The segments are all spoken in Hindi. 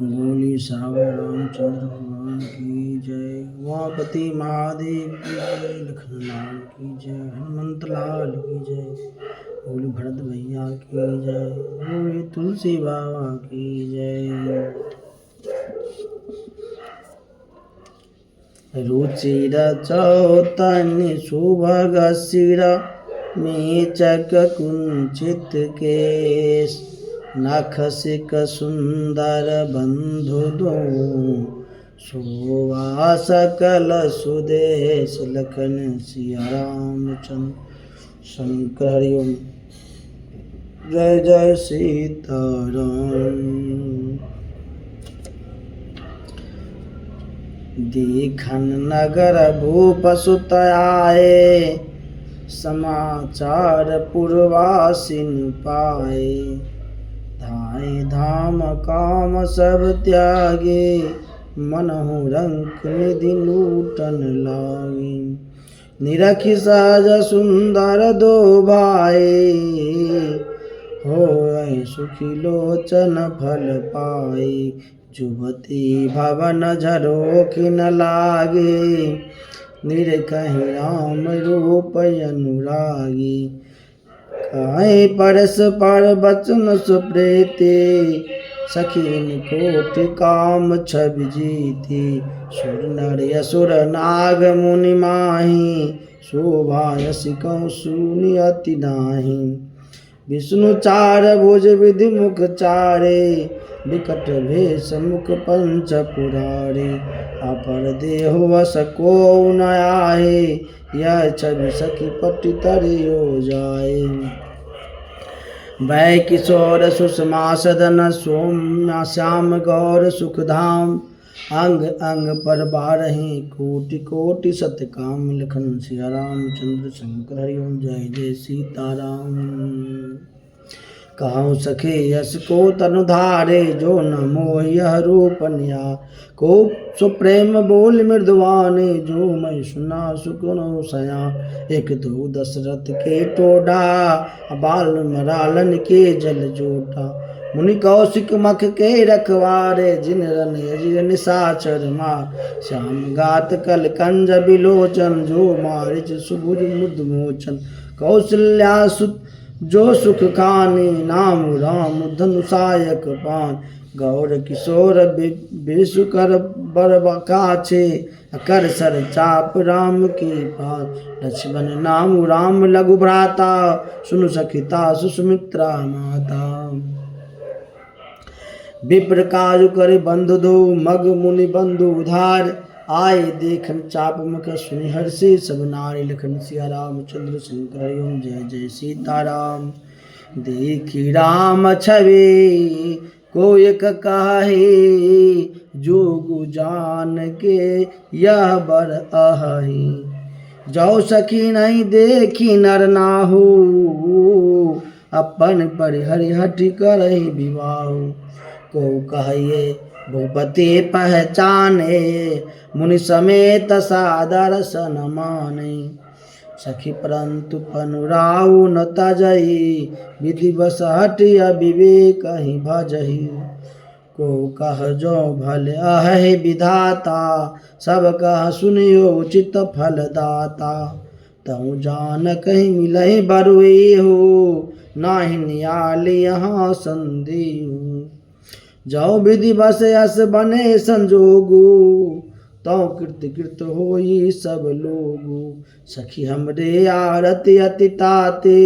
बोली सावर रामचंद्र भगवान की जय। उमापति महादेव की जय। लखन लाल की जय। हनुमंत लाल की जय। बोली भरत भैया की जय। बोली तुलसी बाबा की जय। रुचिर चौतन्य सुभग शिर मेचक कुंचित केश नखसिक सुंदर बंधु दो शोभा सकल सुदेश लखन सिया रामचंद्र शंकर हरिओम। जय जय सीताराम। दीखन नगर भूप सुत आए समाचार पुरवासिन पाए धाय धाम काम सब त्यागे मनहु रंक निधि लूटन लागे निरखि सहज सुंदर दो भाई होय सुखी लोचन फल पाए जुबती भवन झरोखिन लागे निरखहि राम रूप अनुरागी काहे परस्पर बचन सुप्रीति सखीन कोटि काम छब जीती सुर नर असुर नाग मुनि माही शोभा यश कहूँ सुनि अति नाही विष्णु चार भुज विधि मुख चारे विकट भेष मुख पंच पुरारे अपर देहु वस को न आए यह छवि सखी पट्टी तरियो जाए वै किशोर सुषमा सदन सोम्य श्याम गौर सुखधाम अंग अंग पर बारही कोटि कोटि सतकाम लखन सिया रामचंद्र शंकर हरिओम। जय जय सीताराम। कहूँ सखे यश को तनु धारे जो न मोह यह रूप निया को सुप्रेम बोल मृदुवाने जो मैं सुना सुकुन सया एक दो दशरथ के टोडा बाल मरालन के जल जोटा मुनि कौशिक मख के रखवारे जिन रन यजिर निशाचर मार श्याम गात कल कंज बिलोचन जो मारिच सुभुज मुद मोचन कौशल्या सुत जो सुख खानी नाम राम धनुषायक पान गौर किशोर विषुकर बरबकाछे कर सर चाप राम की पास लक्ष्मण नाम राम लघु भ्राता सुनु सखिता सुस्मित्रा माता विप्र काजु कर बंधु दो मग मुनि बंधु उधार आए देखन चाप मुख सुनि हर्षि सब नारी लखन सिया रामचंद्र शंकर हरिओम। जय जय सीताराम। देखी राम छवि को एक काहे जोगु जान के यह बर अहि जो सखी नहीं देखी नर नाहु अपन परिहरि करहि विवाह को कहिए भूपति पहचाने मुनि समेत सादर सन माने सखी परंतु पनुराउ न तजही विधि बस हटिया विवेक ही भजही को कह जो भले अहि विधाता सब कह सुनियो उचित फल दाता तहु जान कहीं मिलहि बरुई हो नाही नियाल यहाँ संदेह जाओ विधि बस यस बने संजोगु तो कृत कृत होई सब लोगु सखी हमरे आरती अति ताते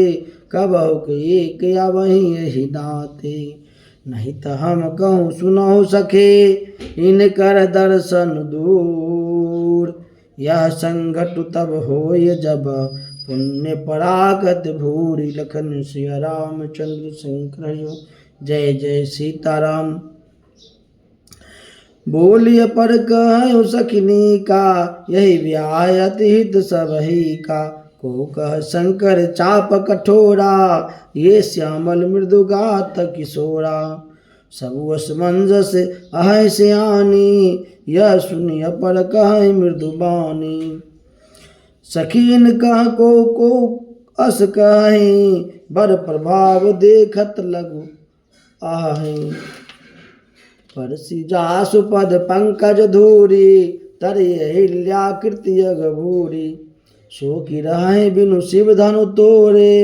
कबहु के एक अवहि यही दाते नहीं तो हम कहूँ सुनहु सखे इनकर दर्शन दूर यह संगठु तब होय जब पुण्य परागत भूरि लखन सिया रामचंद्र शंकर। जय जय सीताराम। बोलिय पर कह सखनी का यही व्याय अति हित सबही का को कह शंकर चाप कठोरा ये श्यामल मृदुगात किशोरा सब असमंजस अह सियानी यह सुनिय पर कह मृदुबानी सखीन कह को अस कहीं बर प्रभाव देखत लगु आहे परसि जासु पद पंकज धूरी तरिय हिल्याकृति अगभूरी सो की राहे बिनु शिव धनु तोरे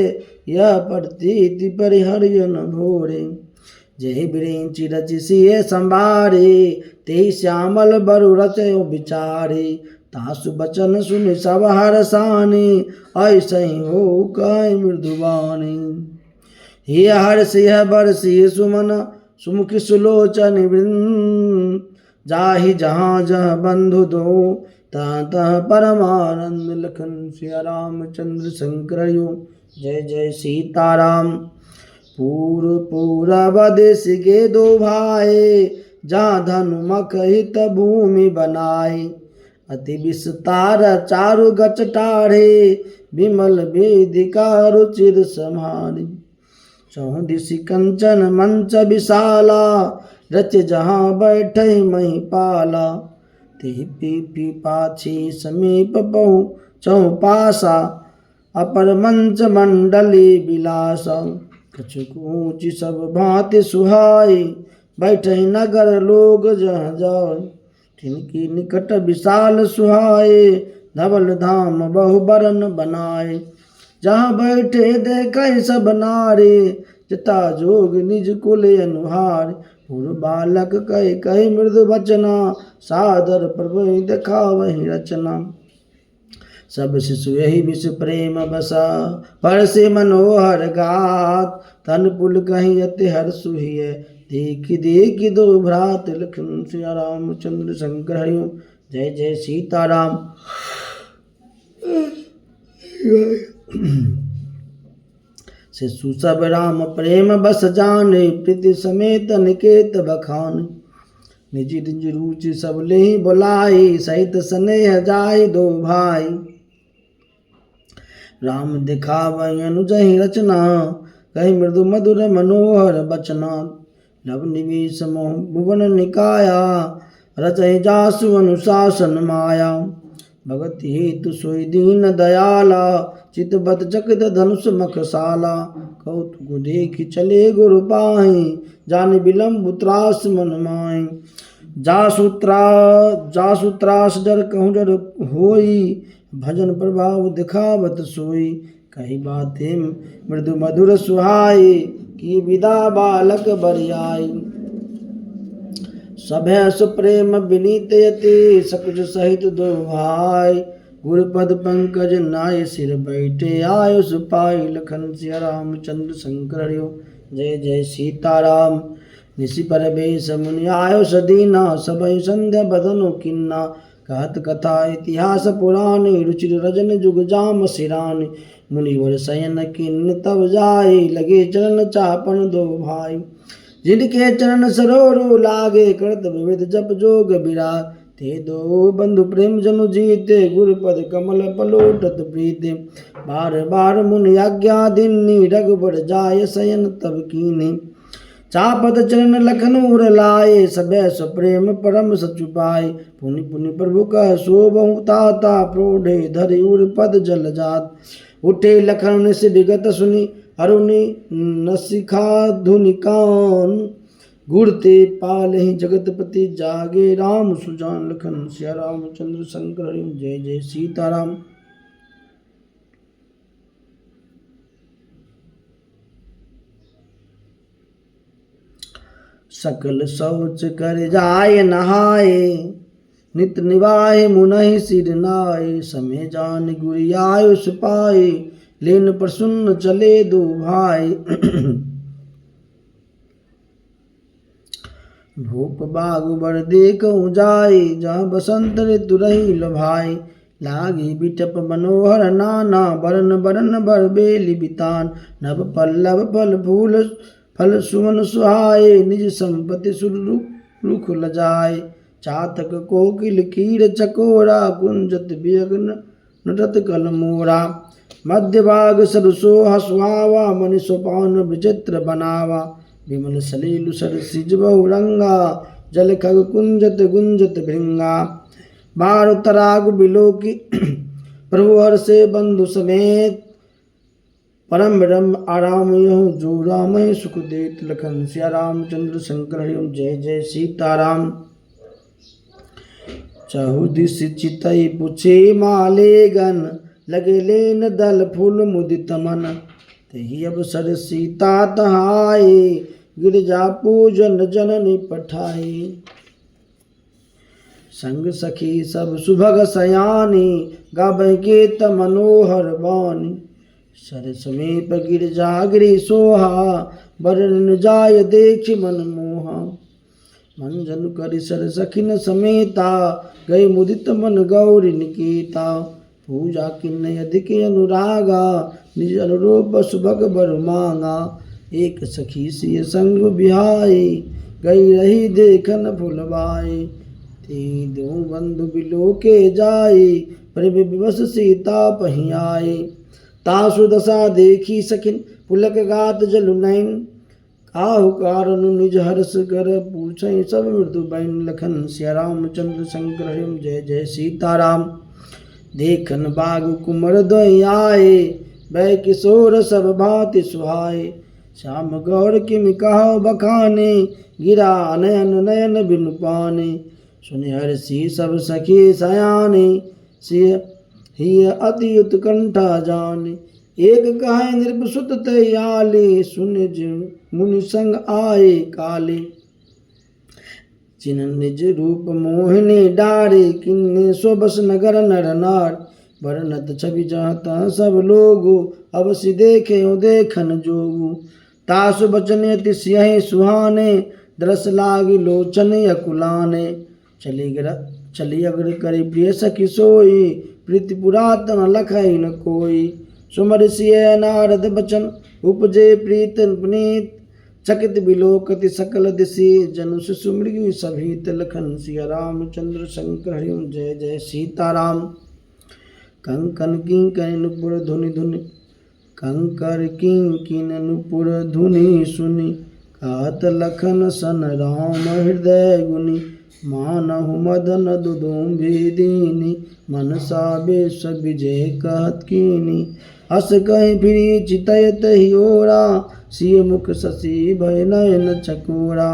यह प्रतीति परिहरियन भोरे जय बिरेंचि रचि सिए संभारे ते श्यामल बरु रचयो विचारे तासु बचन सुनि सब हरसानी ऐसे हो कह मृदुवानी हे हर्षि बरसि सुमन सुमुखि सुलोचन वृंद जाहि जहाँ जह बंधु दो तह परमानंद लखन सिया रामचंद्र शंकरयो जय जय सीताराम। पूर्व पूरब देश के दो भाई जहाँ धनुमक हित भूमि बनाए अति विस्तार चारु गच टाढ़े विमल वेदिका रुचिर समारी चौदिसी कंचन मंच विशाला रच जहाँ बैठे महिपाला ते पी पाछी समीप पहु चौपासा अपर मंच मंडली विलासा कछुक ऊँची सब भांति सुहाई बैठे नगर लोग जहाँ जाय तिनकी निकट विशाल सुहाए धवल धाम बहु बरन बनाए जहाँ बैठे देखे सब नारे जता जोग निज कुल अनुहार पूर्व बालक कह कह मृदु वचना सादर प्रभु देखा वही रचना सब शिशु यही विष प्रेम बसा पर से मनोहर गात तन पुल कहीं अति हर सुहिय देखी देखी दो भ्रात लखन सिया रामचंद्र शंकर हरिओ जय जय सीताराम। शिशु सब राम प्रेम बस जाने प्रीति समेत निकेत बखान निज निज रुचि सब ले बुलाई सहित स्नेह जाय दो भाई राम दिखावै अनुजहि रचना कही मृदु मधुर मनोहर बचना लव निवेश मोह भुवन निकाया रचहि जासु अनुशासन माया भगत हेतु सोई दीन दयाला चितबत चकित धनुष मखशाला कौतुक देखि चले गुरु पाहि जान विलम्ब त्रास मन माहि जासु त्रास डर कहूँ डर होई भजन प्रभाव दिखावत सोई कही बातें मृदु मधुर सुहाई की विदा बालक बरियाई सभय सुप्रेम विनीत यति सकुच सहित दो भाई गुरुपद पंकज नाय सिर बैठे आयो सुपाई लखन सिया रामचंद्र शंकर हरिओ जय जय सीताराम। निशि पर बेश मुनि आयो सदीना सबय संध्या बदनो किन्ना कहत कथा इतिहास पुराणी रुचिर रजन जुग जाम सिरानी मुनिवर शयन किन्न तब जाए लगे चरण चापन दो भाई जिनके चरण सरोरु लागे करत विविध जप जोग विराग ते दो बंधु प्रेम जनु जीते गुरुपद कमल पलोटत प्रीते बार बार मुनि आज्ञा दिन्नी रघुबर जाय शयन तब कीने चापत चरण लखनूर लाए सबे सुप्रेम परम सचु पाए पुनि पुनि प्रभु कह शोभु ताता प्रोढ़े धरि उर पद जल जात उठे लखन निस विगत सुनि अरुणि नसिखा धुनिकान गुड़ते पाल ही जगतपति जागे राम सुजान लखन सिया रामचंद्र शंकर जय जय सीताराम। सकल शौच कर जाय नहाए नित निवाहे मुनहि सिर नाय समय जान गुरियाय सुपाए लेन प्रसन्न चले दो भाई भूप बागु बर देखूं जाए जहाँ बसंत ऋतु रही लभाई लागी बिटप मनोहर नाना बरन बरन बर बेली बितान नभ पल्लव फल फूल फल सुमन सुहाए निज संपत्ति सुर रुख लजाए चातक कोकिल कीर चकोरा कुंजत वियग्न नटत कल मोरा मध्य भाग सरसो हसुआवा मनि सोपान विचित्र बनावा विमल सलीलु सरसिज बहुरंगा जल खग कुंजत गुंजत भृंगा बार तराग बिलोकी प्रभु हर से बंधु समेत परम ब्रह्म आराम यहूँ जो राम सुख देत लखन। सिया रामचंद्र शंकर हरिओम। जय जय सीताराम। चहु दिस चितई पुछे माले गन, लगे लेन दल फूल मुदित मन। तेहि अवसर सीता तहाई, गिरजा पूजन जननी पठाई। संग सखी सब सुभग सयानी, गाबै गीत मनोहर बानी। सर समीप गिरजा गिरि सोहा, बरन जाय देखि मन मोहा। मंजन करि सर सखिन समेता, गए मुदित मन गौरी निकेता। पूजा किन अधिक अनुरागा, निज अनुरूप सुभग बर मांगा। एक सखी सिय संग बिहाई, गई रही देखन फुलवाई। ते दो बंधु बिलो के जाई, प्रेम विवश सीता पही आई। तासु दशा देखी सखिन, पुलक गात जलु नैन। काहु कारण निज हर्ष कर, पूछै सब मृदु बैन लखन। सिया रामचंद्र शंकर हरिओम। जय जय सीताराम। देखन बागु कुमर द्वय आए, बै किशोर सब भांति सुहाए। श्याम गौर किमि कहो बखाने, गिरा नयन नयन बिनु पाने। सुनि हर्षि सब सखी सयाने, सिय ही अति उत्कंठा जाने। एक कहे नृपसुत तयाले, सुनि मुनि संग आए काले। जिन निज रूप मोहिनी डारे, किन्ने सो बस नगर नर नार। बरनत छवि जहाँ सब लोगु, अवसि देखे देखन जोगु। तासु बचन अति सियहि सुहाने, दरस लागी लोचन अकुलाने। चली अग्र करी प्रिय सखी सोई, प्रीति पुरातन लखई न कोई। सुमर सिय नारद बचन, उपजे प्रीत पुनीत। चकित बिलोकति सकल दिशि, जनु शिशु मृग सभीत लखन। सिया रामचंद्र शंकर हरिओम। जय जय सीताराम। कंकन किंकन नुपुर धुनि धुनि, कंकर किंकिन नुपुर धुनि सुनि। कहत लखन सन राम हृदय गुनि, मानहु मदन दुदुम्भी दीनि। मनसा बेश विजय कहत कीनी, हस कहीं फिरी चितय तहि ओरा। सिय मुख शशि भय नयन चकोरा।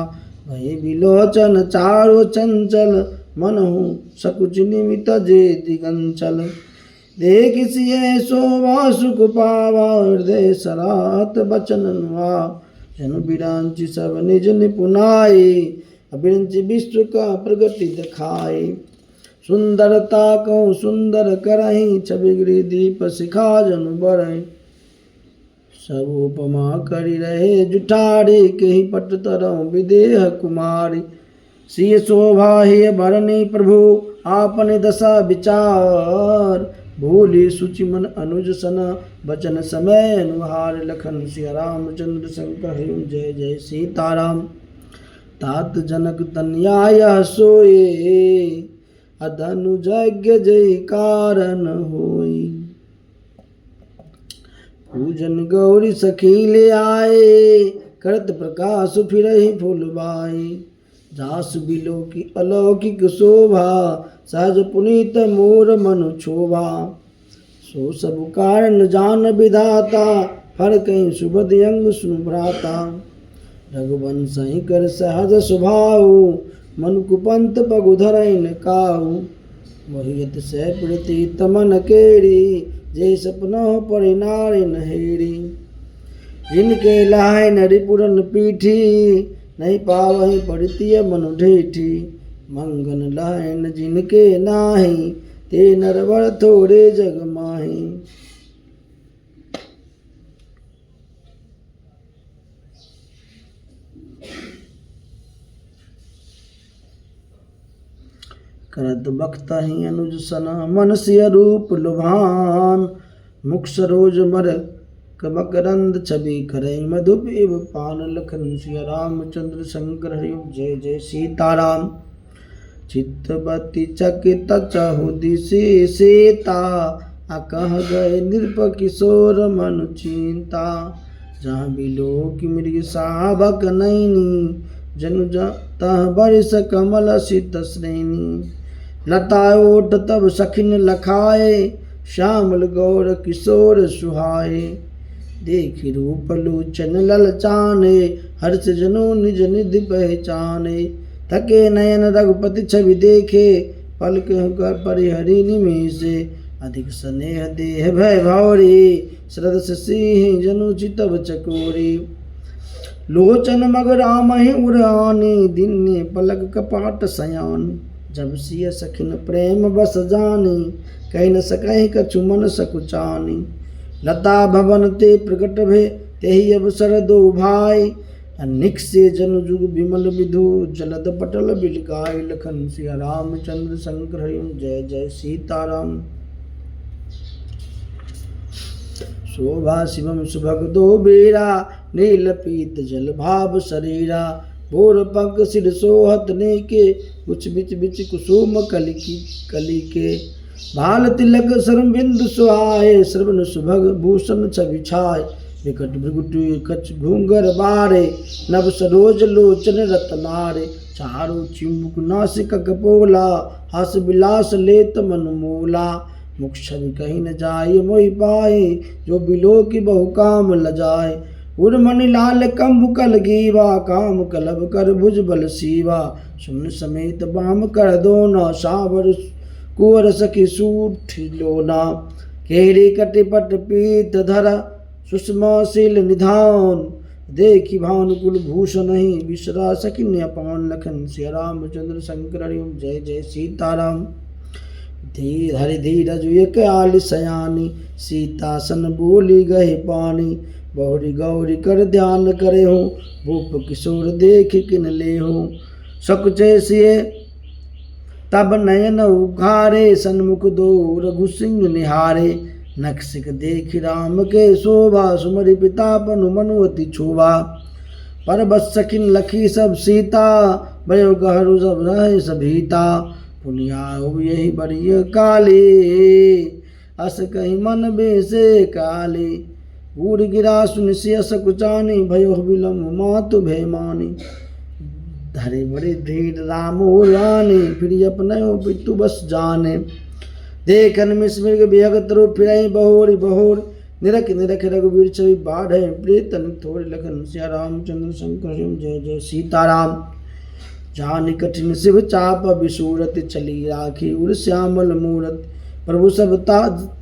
भय बिलोचन चारु चंचल, मनहु सकुच निमित जे दिगंचल। देख सिय शोभा सुख पावा, हृदय सराहत बचन नुआ। जनु बिरांचि सब निज निपुनाई, अबिरंचि विश्व का प्रगति दिखाई। सुंदरता कहूँ सुंदर करही, छवि गृह दीप शिखा जनु बरही। सब उपमा करि रहे जुठारी, केहि पट तरहु विदेह कुमारी। सिय शोभा हे भरनी प्रभु, आपन दशा विचार। भूलि सुचि मन अनुज सन, बचन समय अनुहार लखन। सिया रामचंद्र शंकर हरिओम। जय जय सीताराम। तात जनक तनया यह सोए, अधनु यज्ञ जय कारण होई। पूजन गौरी सखी ले आए, करत प्रकाश फिरहि फूलबाई। जासु बिलो की अलौकिक शोभा, सहज पुनीत मोर मनु क्षोभा। सो सब कारण जान विधाता, फर कहीं सुबद अंग सुन भ्राता। रघुवंश कर सहज स्वभाव, मन कुपंत पगु धरैन काऊ। मोहियत से प्रीति तमन केरी, जे सपनों परिनारि नहेरी। जिनके लाए नरिपुरन पीठी, नहीं पावहि परितिय मनु ढेठी। मंगन लाइन जिनके नाही, ते नरवर थोड़े जग माही। करत बख्ता ही अनुज सना, मन सिय रूप लुभान। मुख सरोज मर कमकरंद, छवि करई मधुप इव पान लखन। सिया रामचंद्र शंकर हरिओम। जय जय सीताराम। चित्तवती चकित चहु दिशि सीता, अकह गए नृप किशोर मनु चिंता। जहाँ बिलोक मृग शावक नैनी, जनु तह बरिस कमल सित श्रेणी। लता ओट तब सखिन लखाए, श्यामल गौर किशोर सुहाए। देखि रूप लोचन ललचाने, हर्ष जनो निज निधि पहचाने। थके नयन रघुपति छवि देखे, पलक कर परिहरि निमेषे। अधिक स्नेह देह भय भौरी, श्रद्ध सिंह जनु चितव चकोरी। लोचन मग रामहि उड़ानी, दिन्ने पलक कपाट शयानी। जब सिय सखिन प्रेम बस जानी, कह न सकहि कछु मन सकुचानी। लता भवन ते प्रकट भे, तेहि अवसर दो भाई। अनिक से जन जुग विमल विधु, जलद पटल बिलगाई। लखन सिया रामचंद्र शंकर हरि ओम। जय जय सीताराम। शोभा शिवम सुभग दो बेरा, नील पीत जल भाव शरीरा। भोर पंख सिर सोहत नेके, कुछ बिच बिच कुसुम कली के। भाल तिलक सरम बिंदु सुहाए, श्रवण सुभग भूषण छवि छाय। विकट भृगुटि कछ घूंगर बारे, नभ सरोज लोचन रतनारे। चारु चिमुक नासिक कपोला, हस विलास लेत मन मोला। मुख छवि कहीं न जाय मोहि पाए, जो बिलो की बहु काम लजाए। उर्मणि लाल कंभ कल गीवा, काम कलब कर भुज बल सीवा। सुन समेत बाम कर दोना, सावर कुंवर सखी सूठ लोना। केहरी कटिपट पीत धरा, सुषमा शील निधान। देखी भानुकुल भूषण ही, विसरा सकिन्य अपान। लखन सिया रामचंद्र शंकर हरि ओम। जय जय सीताराम। हरि धीरज एक आल सयानी, सीतासन बोली गहे पानी। बहुरी गौरी कर ध्यान करे हो, भूप किशोर देख किन ले हो। सकुचे सिए तब नयन उघारे, सन्मुख दो रघु सिंह निहारे। नक्सिक देख राम के शोभा, सुमरि पिता पनु मनुअति क्षोभा। पर बस सकिन लखी सब सीता, भयो गहरू सब रहे सभीता। पुनियाओ यही बरिय काले, अस कही मन बेसे काले। ऊर गिरा सुन सिय सकुचानी, भयो विलम्ब मातु भेमानी। धरे बड़े धीर राम हो रानी, फिर अपने पितु बस जाने। देखन मिस्मृग बिहग तरु फिरई बहोरी बहोर। निरख निरख रघुवीर छवि बाढ़ प्रीतन थोड़। लखन सिया रामचंद्र शंकर हरि ओम। जय जय सीताराम। जान कठिन शिव चाप विसूरत, चली राखी उर श्यामल मूरत। प्रभु सब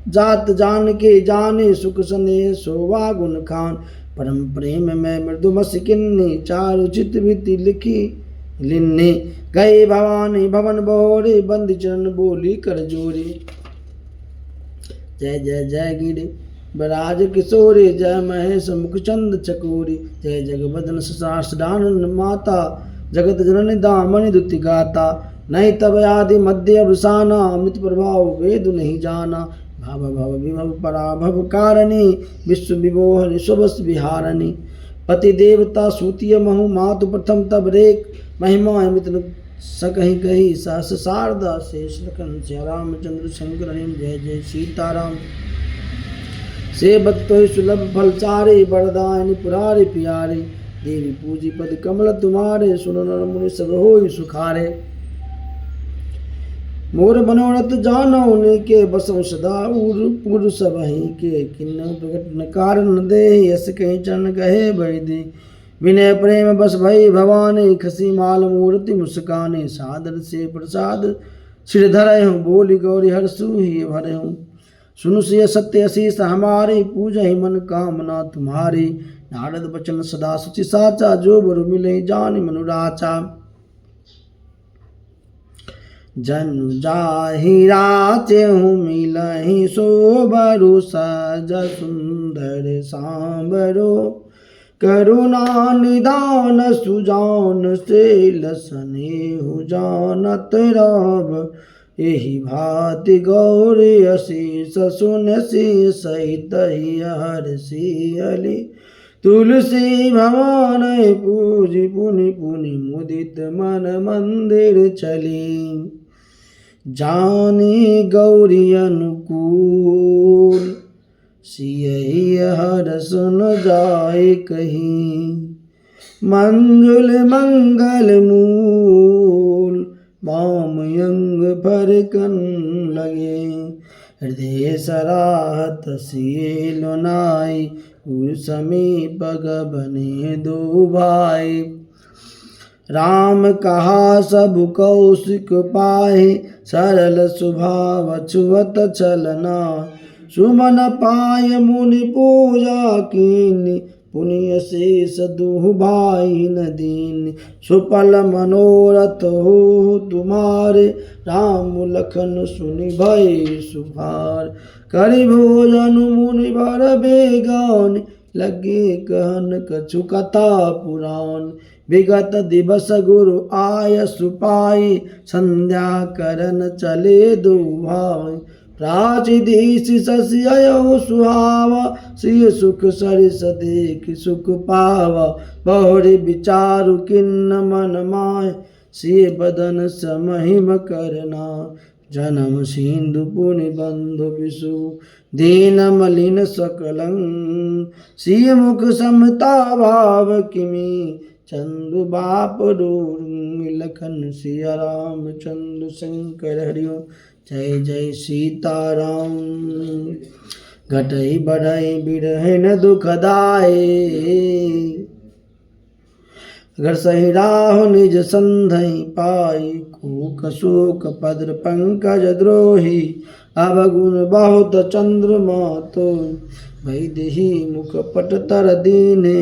जात जान के जाने, सुख सने शोभा गुण खान। परम प्रेम में मृदु मस किन्नी, चारु चित भीति लिखी लिन्नी। गए भवानी भवन बहोरे, बंद चरण बोली कर जोरी। जय जय जय गिरि बराज किशोरी, जय महेश मुख चंद चकोरी। जय जगबदन सहस्रानन माता, जगत जननी दामनि दुति गाता। नहीं तब आदि मध्य अवसाना, अमित प्रभाव वेद नहीं जाना। भव भव विभव पराभव कारिणी, विश्व विमोह सुबस विहारिणी। पति देवता सूतीय महु, मातु प्रथम तब रेख। महिमा अमित सकहि कही, सहस शारदा शेष। लखन सिया रामचंद्र शंकर हरि ओम। जय जय सीताराम। सेवक तो सुलभ फल चारे, बरदायनि पुरारे प्यारे। देवी पूजी पद कमल तुम्हारे, सुन नर मुनि सब होई सुखारे। मोर मनोरथ जानो के, बसव सदा उर पुर सबहि के। किन्नौ प्रकट न कारण दे, यस कहीं चरण कहे बैदे। विनय प्रेम बस भई भवानी, खसी माल मूर्ति मुस्कानी। सादर से प्रसाद सिर धरे हूँ, बोली गौरी हर्षु ही भरे हूँ। सुनु सिय सत्य असीस हमारी, पूजहि मन कामना तुम्हारी। नारद बचन सदा सुचि साचा, जो बरु मिले जान मनुराचा। जनु जाहि राचेहु मिलहि, सो बरु सज सुंदर सांबरो। करुणा निदान सुजान, सेल स्नेहु जानत राव। एहि भाति गौरी असीस, सुनसी सहित हर्षियली। तुलसी भवन पूजि पुनि पुनि, मुदित मन मंदिर चली। जानी गौरी अनुकूल, सियहि हर्ष न जाय कहीं। मंजुल मंगल मूल, वाम अंग फरकन लगे। हृदय सराहत सिय लोनाई, उर समीप बने दो भाई। राम कहा सब कौशिक पाए, सरल स्वभाव छुअत चलना। सुमन पाय मुनि पूजा कीनी, पुण्य शेष दुह भाई न दीन। सुफल मनोरथ हो तुम्हारे, राम लखन सुनि भय सुभार। करि भोजन मुनि बर बेगान, लगे कहन कछु कथा पुराण। विगत दिवस गुरु आय सुपाई, संध्या करन चले दो भाई। प्राचीदेश शशि अयो सुहावा, सिय सुख सरिस देख सुख पावा। बहुरी विचारु किन्न मन माय, सिय बदन समहिम करना। जन्म सिंधु पुनि बंधु विषु, दीन मलिन सकलं। सिय मुख समता भाव किमी, चंदु बाप रूर। लखन सिया राम चंद्र शंकर हरि ओम। जय जय सीताराम। घटई बढ़ई बिरहन दुखदाए, अगर सही राह निज संधई पाई। कूक शोक पद्र पंकज द्रोही, अवगुण बहुत चंद्रमा तो। भई देहि मुख पट तर दीने,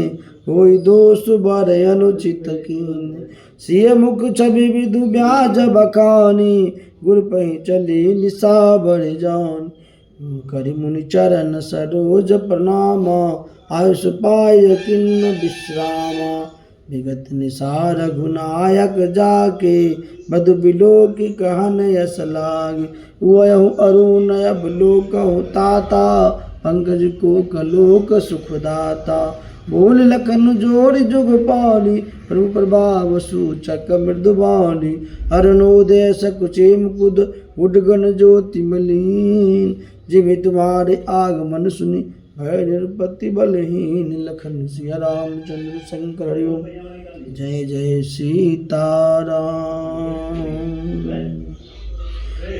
होई दोष बर अनुचित कीन। सिय मुख छवि विदु ब्याज बखानी, गुर पहि चली निशा बर जान। करि मुनि चरण सरोज प्रणामा, आयुष पाय किन्न विश्रामा। विगत निसार रघुनायक जाके, बधु बिलोकी कहन यस लागे। उयहु अरुण अब लोकहु ताता, पंकज कोक लोक सुखदाता। बोल लखन जोड़ जुग पाली, प्रभु प्रभाव सूचक मृदुबानी। अरुणोदय सकुचे मुकुद, उडगन ज्योति मलीन। जिमि तुम्हारे आगमन सुनि, भय निरपति बलहीन। लखन सिया रामचंद्र शंकर हरि ओम। जय जय सीताराम।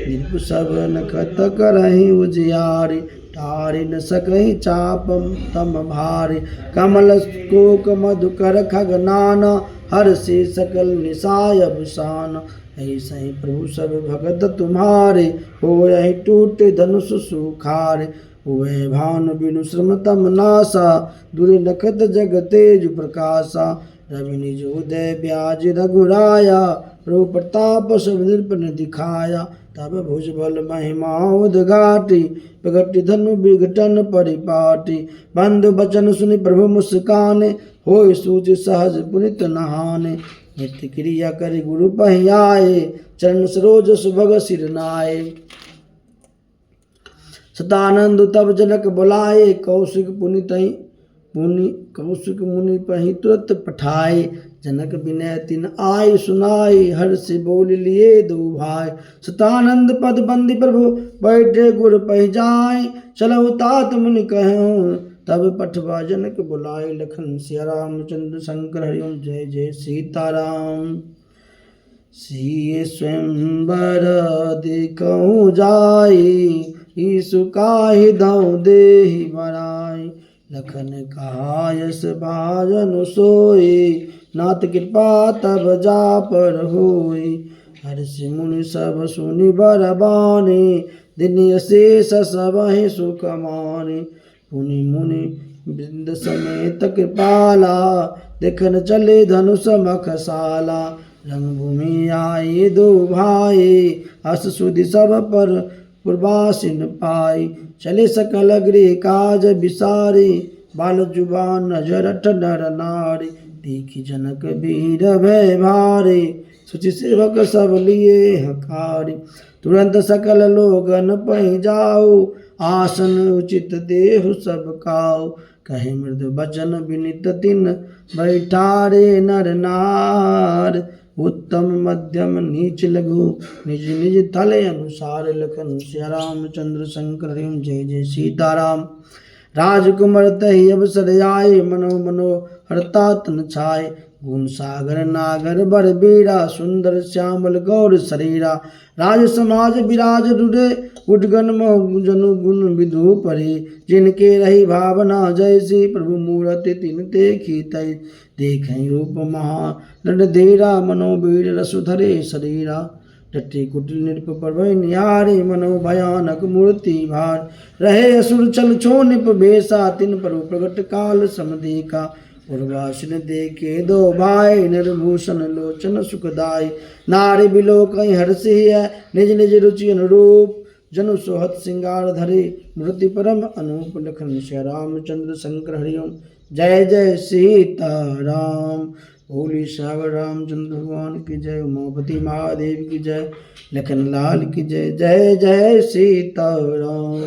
निर्भु सब नखत करहि उजियारी, तारि न सकहि चापम तम भारी। कमल कोक मधुकर खगनाना, हर से सकल निसाय भूषान। ऐसे ही प्रभु सब भगत तुम्हारे, हो यही टूटे धनुष सुखारे। हुए भानु बिनु श्रम तम नासा, दुरि नखत जग तेज प्रकाशा। रवि निज उदय ब्याज रघुराया, प्रभु प्रताप सब निरपन दिखाया। तब भुज बल महिमा उद्घाटी, प्रगति धनु विघटन परिपाटी। बंधु बचन सुनि प्रभु मुस्काने, होय सूझ सहज पुनित नहाने। नित्य क्रिया करि गुरु पहि आए, चरण सरोज सुभग सिर नाए। सतानंद तब जनक बुलाए, कौशिक मुनि पहि तुरत पठाए। जनक विनय तिन आय सुनाई, हर्ष बोल लिए दो भाई। सतानंद पद बंदी प्रभु बैठे गुर पहि जाय। चलहु तात मुनि कहूँ, तब पठवा जनक बुलाए। लखन सिया रामचंद्र शंकर हरि ओम। जय जय सीताराम। सिय स्वयंवर देखहु जाई, ईसु काहि दऊ देहि बराई। लखन कहा यस भाजन सोई, नाथ कृपा तब जा पर होई। हर्षि मुनि सब सुनि बर बानी, दिन अशेष सबहि सुख मानी। पुनि मुनि वृंद समेत कृपाला, देखन चले धनुष मखशाला। रंग भूमि आए दो भाई, हस सुधि सब पर पुरवासिन पाई। चले सकल गृह काज बिसारी, बाल जुबान नजरठ नर नारी। देखी जनक वीर भय भारी, सुचि सेवक सब लिए हकारी। तुरंत सकल लोगन पहि जाऊ, आसन उचित देहु सब काऊ। कहे मृदु बचन विनित तिन, बैठारे नर नार। उत्तम मध्यम नीच लघु, निज निज तले अनुसार। लखन सिया रामचंद्र शंकर हरि ओम। जय जय सीताराम। राजकुमार तहि अवसर आए, मनो मनो हरता तन छाए। गुण सागर नागर बर बीरा सुंदर श्यामल गौर शरीरा राज समाज विराज रुडे उडगन जनु गुण विधु परे जिनके रही भावना जैसी प्रभु मूर्ति तिन देखी तय देखें रूप महा नरधीरा मनोवीर रसुधरे शरीरा टट्टी कुटिल नृप प्रभय निहारे मनो भयानक मूर्ति भार रहे असुर चल छो निप बेसा तिन प्रभु प्रगट काल समदेखा उर्वासिन देखे दो भाई निर्भूषण लोचन सुखदाय नारी बिलो कहीं हर्षि है निज निज रुचि अनुरूप जनु सोहत सिंगार धरे मूर्ति परम अनूप लखन श्री रामचंद्र शंकर हरिओम जय जय सीताराम। बोली श्यावर रामचंद्र भगवान की जय। उमापति महादेव की जय। लखन लाल की जय। जय जय सीताराम।